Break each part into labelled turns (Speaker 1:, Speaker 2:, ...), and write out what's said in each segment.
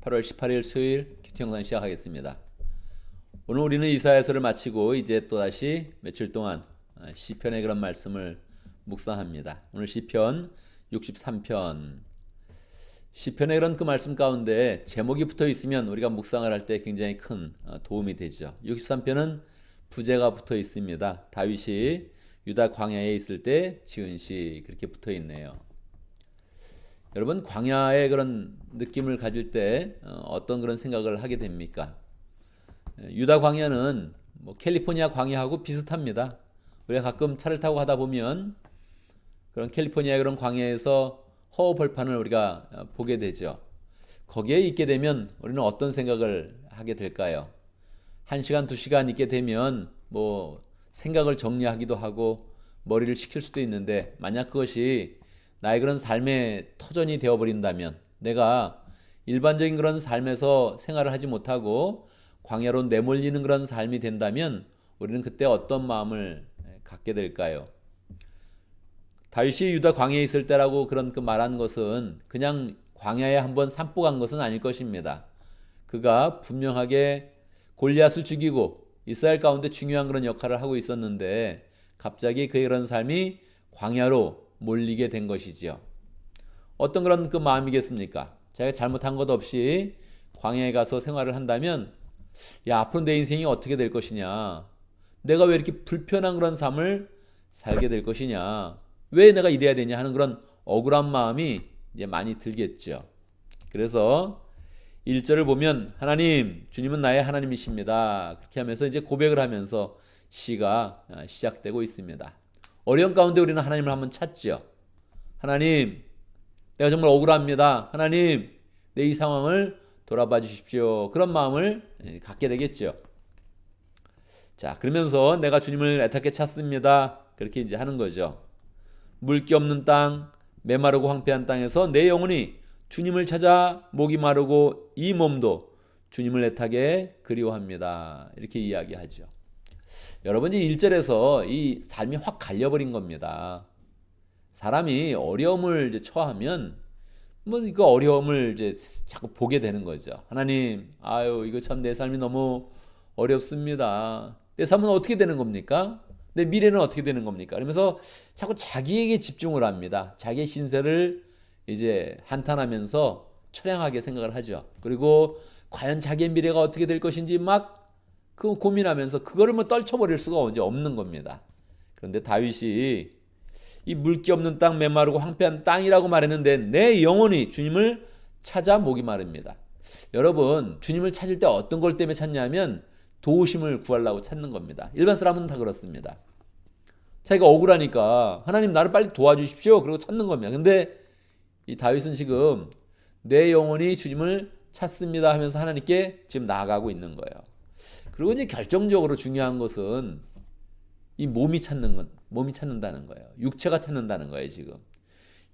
Speaker 1: 8월 18일 수요일 큐티 영상 시작하겠습니다. 오늘 우리는 이사야서를 마치고 이제 또다시 며칠 동안 시편의 그런 말씀을 묵상합니다. 오늘 시편 63편. 시편의 그런 그 말씀 가운데 제목이 붙어 있으면 우리가 묵상을 할 때 굉장히 큰 도움이 되죠. 63편은 부제가 붙어 있습니다. 다윗이 유다 광야에 있을 때 지은 시 그렇게 붙어 있네요. 여러분, 광야의 그런 느낌을 가질 때 어떤 그런 생각을 하게 됩니까? 유다 광야는 뭐 캘리포니아 광야하고 비슷합니다. 우리가 가끔 차를 타고 가다 보면 그런 캘리포니아의 그런 광야에서 허허벌판을 우리가 보게 되죠. 거기에 있게 되면 우리는 어떤 생각을 하게 될까요? 1시간, 2시간 있게 되면 뭐 생각을 정리하기도 하고 머리를 식힐 수도 있는데, 만약 그것이 나의 그런 삶의 터전이 되어버린다면, 내가 일반적인 그런 삶에서 생활을 하지 못하고 광야로 내몰리는 그런 삶이 된다면 우리는 그때 어떤 마음을 갖게 될까요? 다윗이 유다 광야에 있을 때라고 그런 그 말한 것은 그냥 광야에 한번 산보 간 것은 아닐 것입니다. 그가 분명하게 골리앗을 죽이고 이스라엘 가운데 중요한 그런 역할을 하고 있었는데, 갑자기 그의 그런 삶이 광야로 몰리게 된 것이지요. 어떤 그런 그 마음이겠습니까? 자기가 잘못한 것 없이 광야에 가서 생활을 한다면, 야, 앞으로 내 인생이 어떻게 될 것이냐? 내가 왜 이렇게 불편한 그런 삶을 살게 될 것이냐? 왜 내가 이래야 되냐 하는 그런 억울한 마음이 이제 많이 들겠죠. 그래서 1절을 보면 하나님, 주님은 나의 하나님이십니다. 그렇게 하면서 이제 고백을 하면서 시가 시작되고 있습니다. 어려운 가운데 우리는 하나님을 한번 찾죠. 하나님, 내가 정말 억울합니다. 하나님, 내 이 상황을 돌아봐 주십시오. 그런 마음을 갖게 되겠죠. 자, 그러면서 내가 주님을 애타게 찾습니다. 그렇게 이제 하는 거죠. 물기 없는 땅, 메마르고 황폐한 땅에서 내 영혼이 주님을 찾아 목이 마르고 이 몸도 주님을 애타게 그리워합니다. 이렇게 이야기하죠. 여러분, 이 1절에서 이 삶이 확 갈려버린 겁니다. 사람이 어려움을 이제 처하면 뭐 이거 어려움을 이제 자꾸 보게 되는 거죠. 하나님, 아유, 이거 참 내 삶이 너무 어렵습니다. 내 삶은 어떻게 되는 겁니까? 내 미래는 어떻게 되는 겁니까? 그러면서 자꾸 자기에게 집중을 합니다. 자기의 신세를 이제 한탄하면서 처량하게 생각을 하죠. 그리고 과연 자기의 미래가 어떻게 될 것인지 막 그 고민하면서 그거를 뭐 떨쳐버릴 수가 이제 없는 겁니다. 그런데 다윗이 이 물기 없는 땅, 메마르고 황폐한 땅이라고 말했는데 내 영혼이 주님을 찾아 목이 마릅니다. 여러분, 주님을 찾을 때 어떤 걸 때문에 찾냐면 도우심을 구하려고 찾는 겁니다. 일반 사람은 다 그렇습니다. 자기가 억울하니까 하나님, 나를 빨리 도와주십시오. 그러고 찾는 겁니다. 근데 이 다윗은 지금 내 영혼이 주님을 찾습니다 하면서 하나님께 지금 나아가고 있는 거예요. 그리고 이제 결정적으로 중요한 것은 이 몸이 찾는다는 거예요. 육체가 찾는다는 거예요. 지금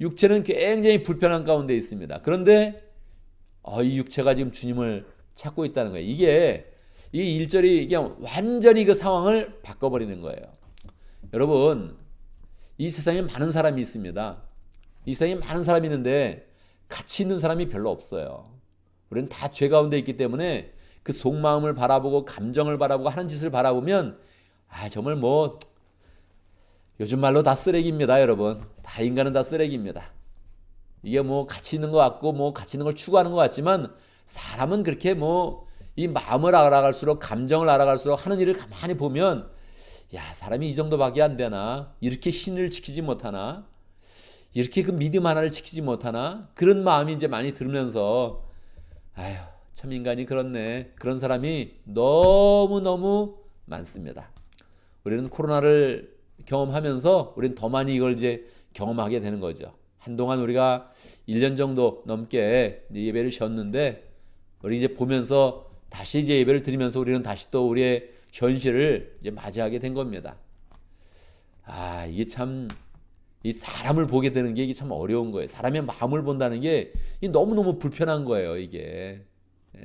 Speaker 1: 육체는 굉장히 불편한 가운데 있습니다. 그런데 이 육체가 지금 주님을 찾고 있다는 거예요. 이게 이 1절이 이게 완전히 그 상황을 바꿔버리는 거예요. 여러분, 이 세상에 많은 사람이 있습니다. 이 세상에 많은 사람이 있는데 가치 있는 사람이 별로 없어요. 우리는 다 죄 가운데 있기 때문에 그 속마음을 바라보고 감정을 바라보고 하는 짓을 바라보면 정말 뭐 요즘 말로 다 쓰레기입니다. 여러분, 다 인간은 다 쓰레기입니다. 이게 뭐 가치 있는 것 같고 뭐 가치 있는 걸 추구하는 것 같지만, 사람은 그렇게 뭐 이 마음을 알아갈수록, 감정을 알아갈수록 하는 일을 가만히 보면, 야, 사람이 이 정도밖에 안 되나? 이렇게 신을 지키지 못하나? 이렇게 그 믿음 하나를 지키지 못하나? 그런 마음이 이제 많이 들면서 아휴, 참 인간이 그렇네. 그런 사람이 너무너무 많습니다. 우리는 코로나를 경험하면서 우리는 더 많이 이걸 이제 경험하게 되는 거죠. 한동안 우리가 1년 정도 넘게 예배를 쉬었는데, 우리 이제 보면서 다시 이제 예배를 드리면서 우리는 다시 또 우리의 현실을 이제 맞이하게 된 겁니다. 이게 참, 이 사람을 보게 되는 게 이게 참 어려운 거예요. 사람의 마음을 본다는 게 너무너무 불편한 거예요, 이게.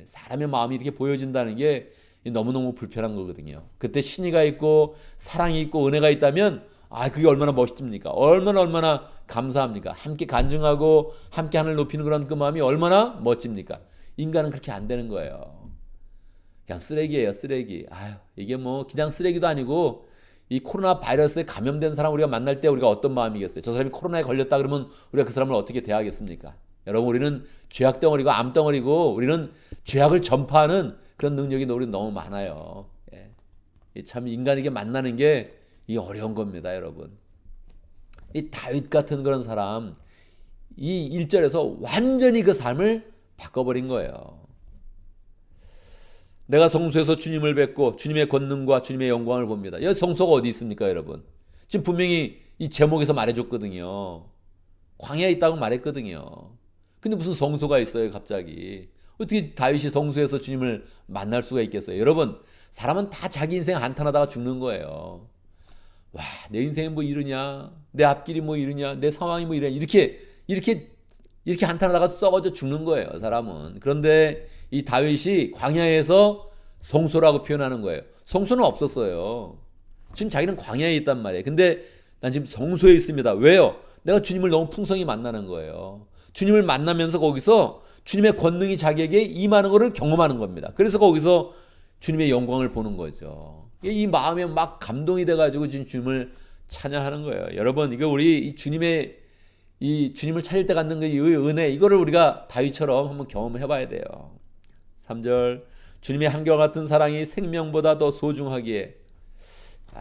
Speaker 1: 사람의 마음이 이렇게 보여진다는 게 너무너무 불편한 거거든요. 그때 신의가 있고 사랑이 있고 은혜가 있다면 그게 얼마나 멋집니까? 얼마나 감사합니까? 함께 간증하고 함께 하늘 높이는 그런 그 마음이 얼마나 멋집니까? 인간은 그렇게 안 되는 거예요. 그냥 쓰레기예요, 쓰레기. 아유, 이게 뭐 그냥 쓰레기도 아니고 이 코로나 바이러스에 감염된 사람 우리가 만날 때 우리가 어떤 마음이겠어요? 저 사람이 코로나에 걸렸다 그러면 우리가 그 사람을 어떻게 대하겠습니까? 여러분, 우리는 죄악 덩어리고 암 덩어리고 우리는 죄악을 전파하는 그런 능력이 우리 너무 많아요. 예. 참 인간에게 만나는 게 이 어려운 겁니다, 여러분. 이 다윗 같은 그런 사람, 이 1절에서 완전히 그 삶을 바꿔버린 거예요. 내가 성소에서 주님을 뵙고 주님의 권능과 주님의 영광을 봅니다. 여기 성소가 어디 있습니까, 여러분? 지금 분명히 이 제목에서 말해줬거든요. 광야에 있다고 말했거든요. 근데 무슨 성소가 있어요, 갑자기? 어떻게 다윗이 성소에서 주님을 만날 수가 있겠어요? 여러분, 사람은 다 자기 인생 한탄하다가 죽는 거예요. 와, 내 인생이 뭐 이러냐? 내 앞길이 뭐 이러냐? 내 상황이 뭐 이러냐? 이렇게 한탄하다가 썩어져 죽는 거예요, 사람은. 그런데 이 다윗이 광야에서 성소라고 표현하는 거예요. 성소는 없었어요. 지금 자기는 광야에 있단 말이에요. 근데 난 지금 성소에 있습니다. 왜요? 내가 주님을 너무 풍성히 만나는 거예요. 주님을 만나면서 거기서 주님의 권능이 자기에게 임하는 것을 경험하는 겁니다. 그래서 거기서 주님의 영광을 보는 거죠. 이 마음에 막 감동이 돼가지고 지금 주님을 찬양하는 거예요. 여러분, 이거 우리 이 주님을 찾을 때 갖는 이 은혜, 이거를 우리가 다윗처럼 한번 경험해 봐야 돼요. 3절, 주님의 한결같은 사랑이 생명보다 더 소중하기에.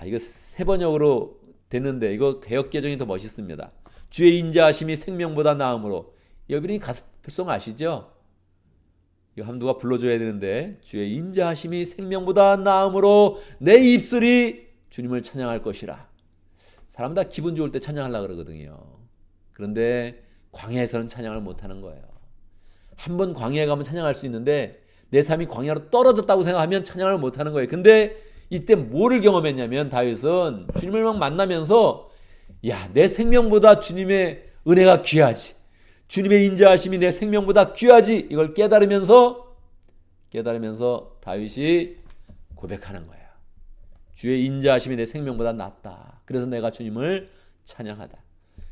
Speaker 1: 이거 세 번역으로 됐는데 이거 개역개정이 더 멋있습니다. 주의 인자하심이 생명보다 나음으로. 여러분이 가스펠송 아시죠? 이거 한번 누가 불러줘야 되는데, 주의 인자하심이 생명보다 나음으로 내 입술이 주님을 찬양할 것이라. 사람 다 기분 좋을 때 찬양하려고 그러거든요. 그런데 광야에서는 찬양을 못하는 거예요. 한번 광야에 가면 찬양할 수 있는데 내 삶이 광야로 떨어졌다고 생각하면 찬양을 못하는 거예요. 근데 이때 뭐를 경험했냐면 다윗은 주님을 막 만나면서 야, 내 생명보다 주님의 은혜가 귀하지, 주님의 인자하심이 내 생명보다 귀하지, 이걸 깨달으면서 다윗이 고백하는 거예요. 주의 인자하심이 내 생명보다 낫다. 그래서 내가 주님을 찬양하다.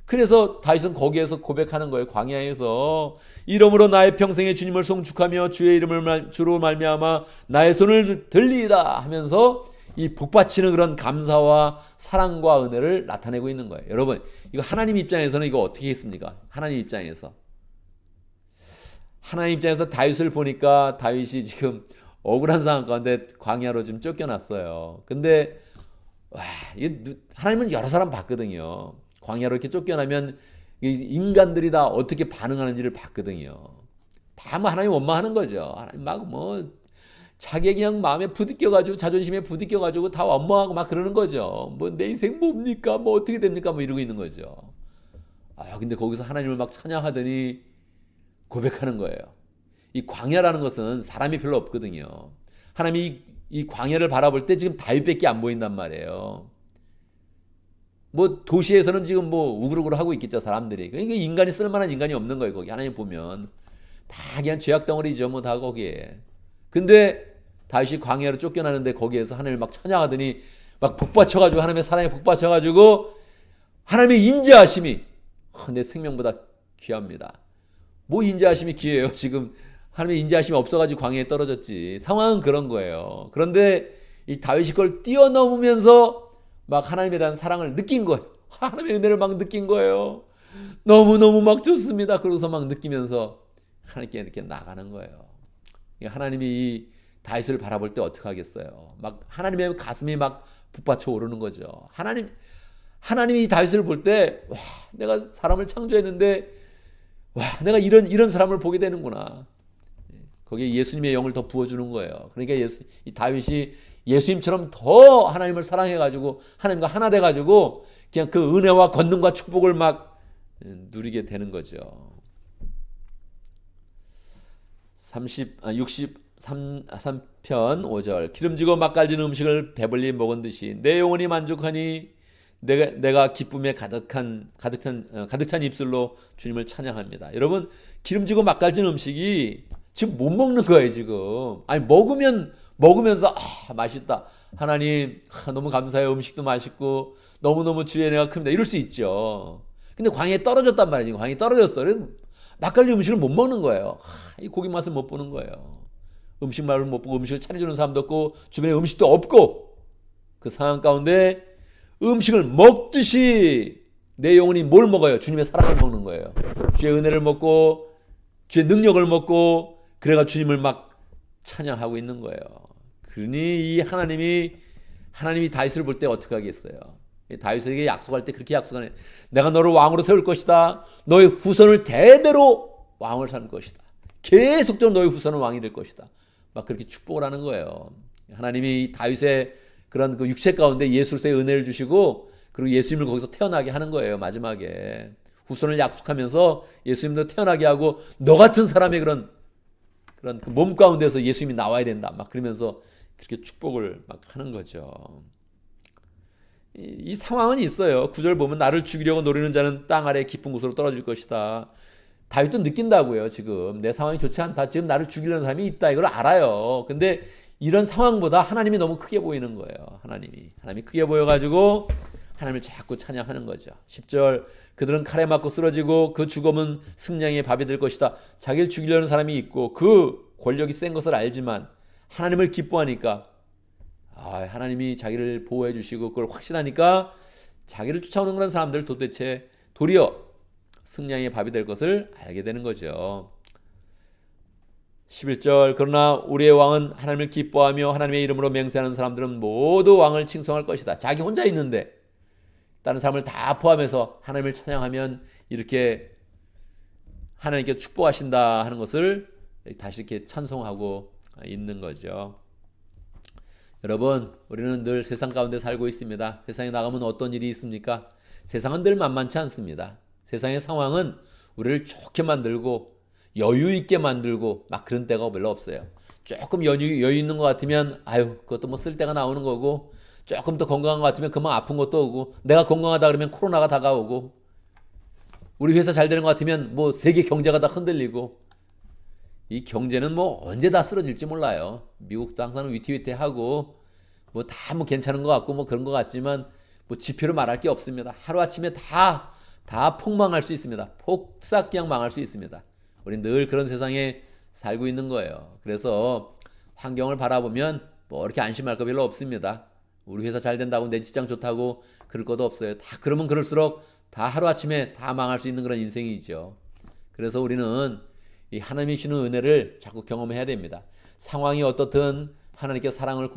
Speaker 1: 그래서 다윗은 거기에서 고백하는 거예요. 광야에서 이러므로 나의 평생에 주님을 송축하며 주의 이름을 주로 말미암아 나의 손을 들리이다 하면서 이 복받치는 그런 감사와 사랑과 은혜를 나타내고 있는 거예요. 여러분, 이거 하나님 입장에서는 이거 어떻게 했습니까? 하나님 입장에서 다윗을 보니까 다윗이 지금 억울한 상황 가운데 광야로 좀 쫓겨났어요. 근데 하나님은 여러 사람 봤거든요. 광야로 이렇게 쫓겨나면 인간들이 다 어떻게 반응하는지를 봤거든요. 다 뭐 하나님 원망하는 거죠. 하나님 막 뭐 자기 그냥 마음에 부딪혀가지고 자존심에 부딪혀가지고 다 원망하고 막 그러는 거죠. 뭐 내 인생 뭡니까? 뭐 어떻게 됩니까? 뭐 이러고 있는 거죠. 근데 거기서 하나님을 막 찬양하더니 고백하는 거예요. 이 광야라는 것은 사람이 별로 없거든요. 하나님이 이 광야를 바라볼 때 지금 다윗밖에 안 보인단 말이에요. 뭐 도시에서는 지금 뭐 우글우글 하고 있겠죠, 사람들이. 그러니까 인간이 쓸만한 인간이 없는 거예요. 거기 하나님 보면 다 그냥 죄악 덩어리죠, 뭐 다 거기에. 근데 다윗이 광야로 쫓겨나는데 거기에서 하나님을 막 찬양하더니 막 복받쳐가지고, 하나님의 사랑에 복받쳐가지고 하나님의 인자하심이 내 생명보다 귀합니다. 뭐 인자하심이 귀해요? 지금 하나님의 인자하심이 없어가지고 광야에 떨어졌지. 상황은 그런 거예요. 그런데 이 다윗이 그걸 뛰어넘으면서 막 하나님에 대한 사랑을 느낀 거예요. 하나님의 은혜를 막 느낀 거예요. 너무너무 막 좋습니다. 그러고서 막 느끼면서 하나님께 이렇게 나가는 거예요. 하나님이 이 다윗을 바라볼 때 어떻게 하겠어요? 막 하나님의 가슴이 막 북받쳐 오르는 거죠. 하나님이 이 다윗을 볼 때, 와, 내가 사람을 창조했는데, 와, 내가 이런 사람을 보게 되는구나. 거기에 예수님의 영을 더 부어주는 거예요. 그러니까 이 다윗이 예수님처럼 더 하나님을 사랑해가지고 하나님과 하나 돼가지고 그냥 그 은혜와 권능과 축복을 막 누리게 되는 거죠. 63편 5절, 기름지고 맛깔진 음식을 배불리 먹은 듯이 내 영혼이 만족하니 내가 기쁨에 가득 찬 입술로 주님을 찬양합니다. 여러분, 기름지고 맛깔진 음식이 지금 못 먹는 거예요, 지금. 아니, 먹으면서 맛있다. 하나님, 너무 감사해요. 음식도 맛있고 너무너무 주의 은혜가 큽니다. 이럴 수 있죠. 근데 광야에 떨어졌단 말이에요. 광야에 떨어졌어. 그래서 맛깔리 음식을 못 먹는 거예요. 이 고기 맛을 못 보는 거예요. 음식 맛을 못 보고 음식을 차려주는 사람도 없고 주변에 음식도 없고 그 상황 가운데 음식을 먹듯이 내 영혼이 뭘 먹어요? 주님의 사랑을 먹는 거예요. 주의 은혜를 먹고 주의 능력을 먹고 그래가 주님을 막 찬양하고 있는 거예요. 그러니 이 하나님이 다윗을 볼 때 어떻게 하겠어요? 다윗에게 약속할 때 그렇게 약속하네. 내가 너를 왕으로 세울 것이다. 너의 후손을 대대로 왕을 삼을 것이다. 계속적으로 너의 후손은 왕이 될 것이다. 막 그렇게 축복을 하는 거예요. 하나님이 다윗의 그런 그 육체 가운데 예수로서의 은혜를 주시고 그리고 예수님을 거기서 태어나게 하는 거예요. 마지막에 후손을 약속하면서 예수님도 태어나게 하고 너 같은 사람의 그런 그 몸 가운데서 예수님이 나와야 된다. 막 그러면서 그렇게 축복을 막 하는 거죠. 이 상황은 있어요. 9절 보면 나를 죽이려고 노리는 자는 땅 아래 깊은 곳으로 떨어질 것이다. 다윗도 느낀다고요. 지금 내 상황이 좋지 않다. 지금 나를 죽이려는 사람이 있다. 이걸 알아요. 근데 이런 상황보다 하나님이 너무 크게 보이는 거예요. 하나님이 크게 보여가지고 하나님을 자꾸 찬양하는 거죠. 10절 그들은 칼에 맞고 쓰러지고 그 죽음은 승냥이의 밥이 될 것이다. 자기를 죽이려는 사람이 있고 그 권력이 센 것을 알지만 하나님을 기뻐하니까 하나님이 자기를 보호해 주시고 그걸 확신하니까 자기를 쫓아오는 그런 사람들 도대체 도리어 승냥이의 밥이 될 것을 알게 되는 거죠. 11절 그러나 우리의 왕은 하나님을 기뻐하며 하나님의 이름으로 맹세하는 사람들은 모두 왕을 칭송할 것이다. 자기 혼자 있는데 다른 사람을 다 포함해서 하나님을 찬양하면 이렇게 하나님께 축복하신다 하는 것을 다시 이렇게 찬송하고 있는 거죠. 여러분, 우리는 늘 세상 가운데 살고 있습니다. 세상에 나가면 어떤 일이 있습니까? 세상은 늘 만만치 않습니다. 세상의 상황은 우리를 좋게 만들고 여유 있게 만들고 막 그런 때가 별로 없어요. 조금 여유 있는 것 같으면 그것도 뭐 쓸 때가 나오는 거고 조금 더 건강한 것 같으면 그만 아픈 것도 오고 내가 건강하다 그러면 코로나가 다가오고 우리 회사 잘 되는 것 같으면 뭐 세계 경제가 다 흔들리고 이 경제는 뭐 언제 다 쓰러질지 몰라요. 미국도 항상 위태위태하고 뭐 다 뭐 괜찮은 것 같고 뭐 그런 것 같지만 뭐 지표로 말할 게 없습니다. 하루아침에 다 폭망할 수 있습니다. 폭삭 그냥 망할 수 있습니다. 우리는 늘 그런 세상에 살고 있는 거예요. 그래서 환경을 바라보면 뭐 이렇게 안심할 거 별로 없습니다. 우리 회사 잘 된다고 내 직장 좋다고 그럴 것도 없어요. 다 그러면 그럴수록 다 하루아침에 다 망할 수 있는 그런 인생이죠. 그래서 우리는 이 하나님이 주시는 은혜를 자꾸 경험해야 됩니다. 상황이 어떻든 하나님께 사랑을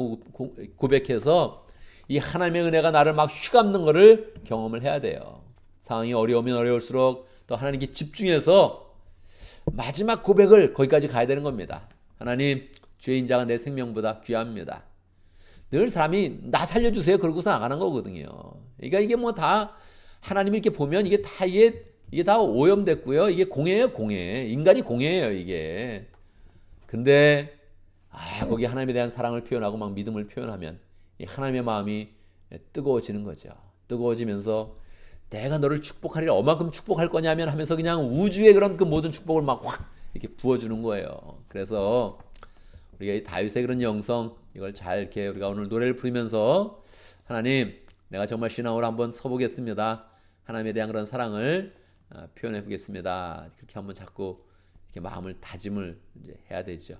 Speaker 1: 고백해서 이 하나님의 은혜가 나를 막 휘감는 것을 경험을 해야 돼요. 상황이 어려우면 어려울수록 또 하나님께 집중해서 마지막 고백을 거기까지 가야 되는 겁니다. 하나님, 주의 인자가 내 생명보다 귀합니다. 늘 사람이 나 살려주세요 그러고서 나가는 거거든요. 그러니까 이게 뭐 다 하나님이 이렇게 보면 이게 다 오염됐고요. 이게 공예예요, 공예. 인간이 공예예요, 이게. 근데 거기 하나님에 대한 사랑을 표현하고 막 믿음을 표현하면 이 하나님의 마음이 뜨거워지는 거죠. 뜨거워지면서 내가 너를 축복하리라. 얼마큼 축복할 거냐면 하면서 그냥 우주의 그런 그 모든 축복을 막 확 이렇게 부어주는 거예요. 그래서 우리가 이 다윗의 그런 영성 이걸 잘 이렇게 우리가 오늘 노래를 부르면서 하나님, 내가 정말 신앙으로 한번 서보겠습니다. 하나님에 대한 그런 사랑을 표현해 보겠습니다. 그렇게 한번 자꾸 이렇게 마음을 다짐을 이제 해야 되죠.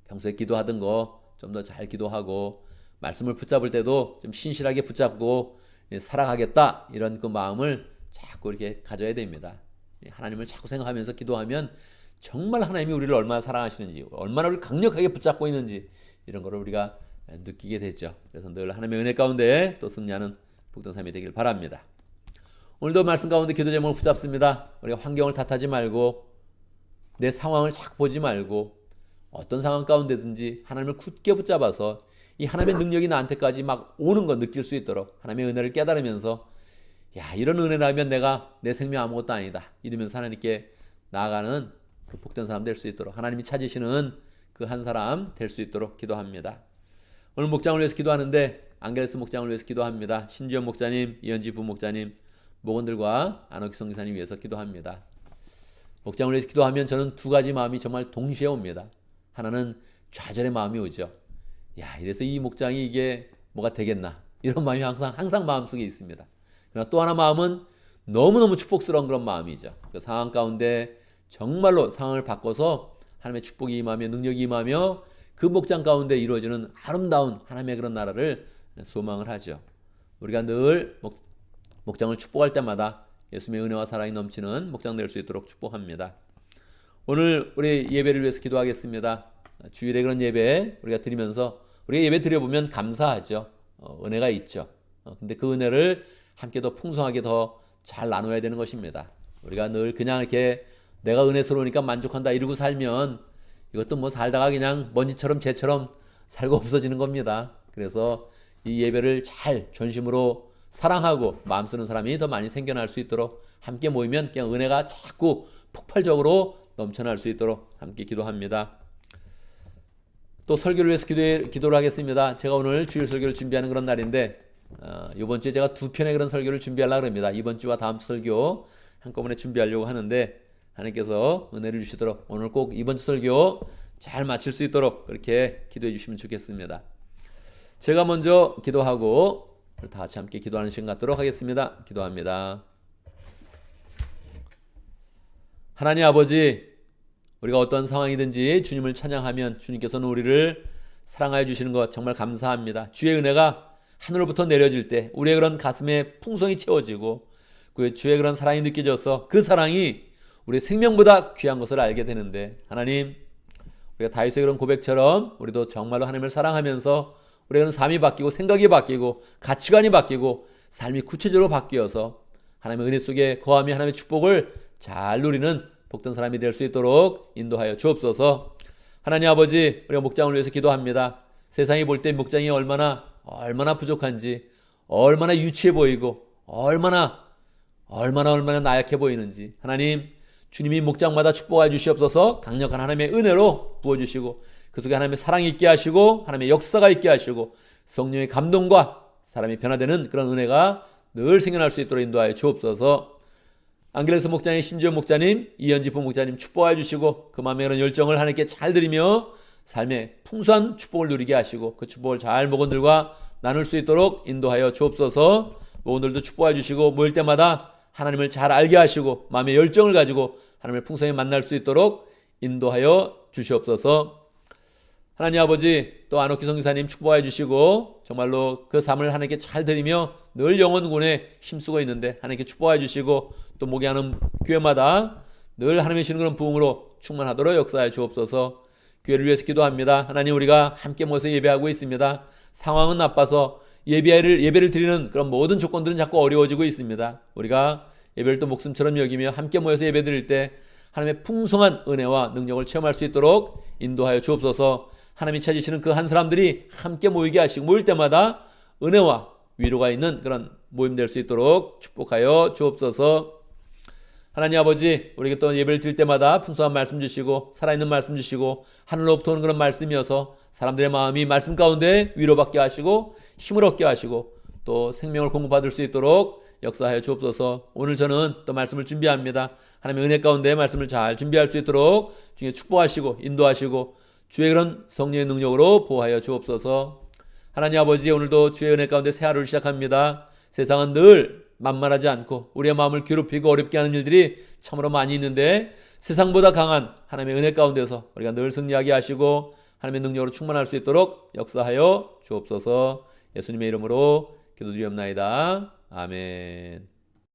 Speaker 1: 평소에 기도하던 거 좀 더 잘 기도하고 말씀을 붙잡을 때도 좀 신실하게 붙잡고 살아가겠다 이런 그 마음을 자꾸 이렇게 가져야 됩니다. 하나님을 자꾸 생각하면서 기도하면 정말 하나님이 우리를 얼마나 사랑하시는지 얼마나 우리를 강력하게 붙잡고 있는지 이런 거를 우리가 느끼게 되죠. 그래서 늘 하나님의 은혜 가운데 또 승리하는 복된 삶이 되길 바랍니다. 오늘도 말씀 가운데 기도 제목을 붙잡습니다. 우리가 환경을 탓하지 말고 내 상황을 자꾸 보지 말고 어떤 상황 가운데든지 하나님을 굳게 붙잡아서 이 하나님의 능력이 나한테까지 막 오는 거 느낄 수 있도록 하나님의 은혜를 깨달으면서 이런 은혜라면 내가 내 생명 아무것도 아니다 이러면서 하나님께 나아가는 그 복된 사람 될 수 있도록 하나님이 찾으시는 그 한 사람 될 수 있도록 기도합니다. 오늘 목장을 위해서 기도하는데 안게레스 목장을 위해서 기도합니다. 신지연 목자님, 이현지 부목자님, 목원들과 안옥희 성기사님 위해서 기도합니다. 목장을 위해서 기도하면 저는 두 가지 마음이 정말 동시에 옵니다. 하나는 좌절의 마음이 오죠. 이래서 이 목장이 이게 뭐가 되겠나 이런 마음이 항상 마음속에 있습니다. 그러나 또 하나 마음은 너무너무 축복스러운 그런 마음이죠. 그 상황 가운데 정말로 상황을 바꿔서 하나님의 축복이 임하며 능력이 임하며 그 목장 가운데 이루어지는 아름다운 하나님의 그런 나라를 소망을 하죠. 우리가 늘 목장을 축복할 때마다 예수님의 은혜와 사랑이 넘치는 목장 될 수 있도록 축복합니다. 오늘 우리 예배를 위해서 기도하겠습니다. 주일에 그런 예배 우리가 드리면서 우리가 예배 드려보면 감사하죠. 은혜가 있죠. 근데 그 은혜를 함께 더 풍성하게 더 잘 나눠야 되는 것입니다. 우리가 늘 그냥 이렇게 내가 은혜스러우니까 만족한다 이러고 살면 이것도 뭐 살다가 그냥 먼지처럼 재처럼 살고 없어지는 겁니다. 그래서 이 예배를 잘 전심으로 사랑하고 마음 쓰는 사람이 더 많이 생겨날 수 있도록 함께 모이면 그냥 은혜가 자꾸 폭발적으로 넘쳐날 수 있도록 함께 기도합니다. 또 설교를 위해서 기도를 하겠습니다. 제가 오늘 주일 설교를 준비하는 그런 날인데 이번 주에 제가 2편의 그런 설교를 준비하려고 합니다. 이번 주와 다음 주 설교 한꺼번에 준비하려고 하는데 하나님께서 은혜를 주시도록 오늘 꼭 이번 주 설교 잘 마칠 수 있도록 그렇게 기도해 주시면 좋겠습니다. 제가 먼저 기도하고 다 같이 함께 기도하는 시간 갖도록 하겠습니다. 기도합니다. 하나님 아버지, 우리가 어떤 상황이든지 주님을 찬양하면 주님께서는 우리를 사랑하여 주시는 것 정말 감사합니다. 주의 은혜가 하늘로부터 내려질 때 우리의 그런 가슴에 풍성이 채워지고 그 주의 그런 사랑이 느껴져서 그 사랑이 우리의 생명보다 귀한 것을 알게 되는데 하나님, 우리가 다윗의 그런 고백처럼 우리도 정말로 하나님을 사랑하면서 우리의 그런 삶이 바뀌고 생각이 바뀌고 가치관이 바뀌고 삶이 구체적으로 바뀌어서 하나님의 은혜 속에 거하며 하나님의 축복을 잘 누리는 복된 사람이 될 수 있도록 인도하여 주옵소서. 하나님 아버지, 우리가 목장을 위해서 기도합니다. 세상이 볼 때 목장이 얼마나 부족한지, 얼마나 유치해 보이고 얼마나 나약해 보이는지 하나님, 주님이 목장마다 축복하여 주시옵소서. 강력한 하나님의 은혜로 부어주시고 그 속에 하나님의 사랑이 있게 하시고 하나님의 역사가 있게 하시고 성령의 감동과 사람이 변화되는 그런 은혜가 늘 생겨날 수 있도록 인도하여 주옵소서. 안길레스 목장의 신지현 목자님, 이현지 부목자님 축복하여 주시고 그 마음의 그런 열정을 하나님께 잘 드리며 삶의 풍성한 축복을 누리게 하시고 그 축복을 잘 목원들과 나눌 수 있도록 인도하여 주옵소서. 목원들도 축복하여 주시고 모일 때마다 하나님을 잘 알게 하시고 마음의 열정을 가지고 하나님을 풍성히 만날 수 있도록 인도하여 주시옵소서. 하나님 아버지, 또 안옥기 선교사님 축복하여 주시고 정말로 그 삶을 하나님께 잘 드리며 늘 영혼군에 힘쓰고 있는데 하나님께 축복하여 주시고 또 목회하는 교회마다 늘 하나님의 주시는 그런 부흥으로 충만하도록 역사하여 주옵소서. 교회를 위해서 기도합니다. 하나님, 우리가 함께 모여서 예배하고 있습니다. 상황은 나빠서 예배를 드리는 그런 모든 조건들은 자꾸 어려워지고 있습니다. 우리가 예배를 또 목숨처럼 여기며 함께 모여서 예배 드릴 때 하나님의 풍성한 은혜와 능력을 체험할 수 있도록 인도하여 주옵소서. 하나님이 찾으시는 그 한 사람들이 함께 모이게 하시고 모일 때마다 은혜와 위로가 있는 그런 모임 될 수 있도록 축복하여 주옵소서. 하나님 아버지, 우리에게 또 예배를 드릴 때마다 풍성한 말씀 주시고 살아있는 말씀 주시고 하늘로부터 오는 그런 말씀이어서 사람들의 마음이 말씀 가운데 위로받게 하시고 힘을 얻게 하시고 또 생명을 공급받을 수 있도록 역사하여 주옵소서. 오늘 저는 또 말씀을 준비합니다. 하나님의 은혜 가운데 말씀을 잘 준비할 수 있도록 주님 축복하시고 인도하시고 주의 그런 성령의 능력으로 보호하여 주옵소서. 하나님 아버지, 오늘도 주의 은혜 가운데 새 하루를 시작합니다. 세상은 늘 만만하지 않고 우리의 마음을 괴롭히고 어렵게 하는 일들이 참으로 많이 있는데 세상보다 강한 하나님의 은혜 가운데서 우리가 늘 승리하게 하시고 하나님의 능력으로 충만할 수 있도록 역사하여 주옵소서. 예수님의 이름으로 기도드리옵나이다. 아멘.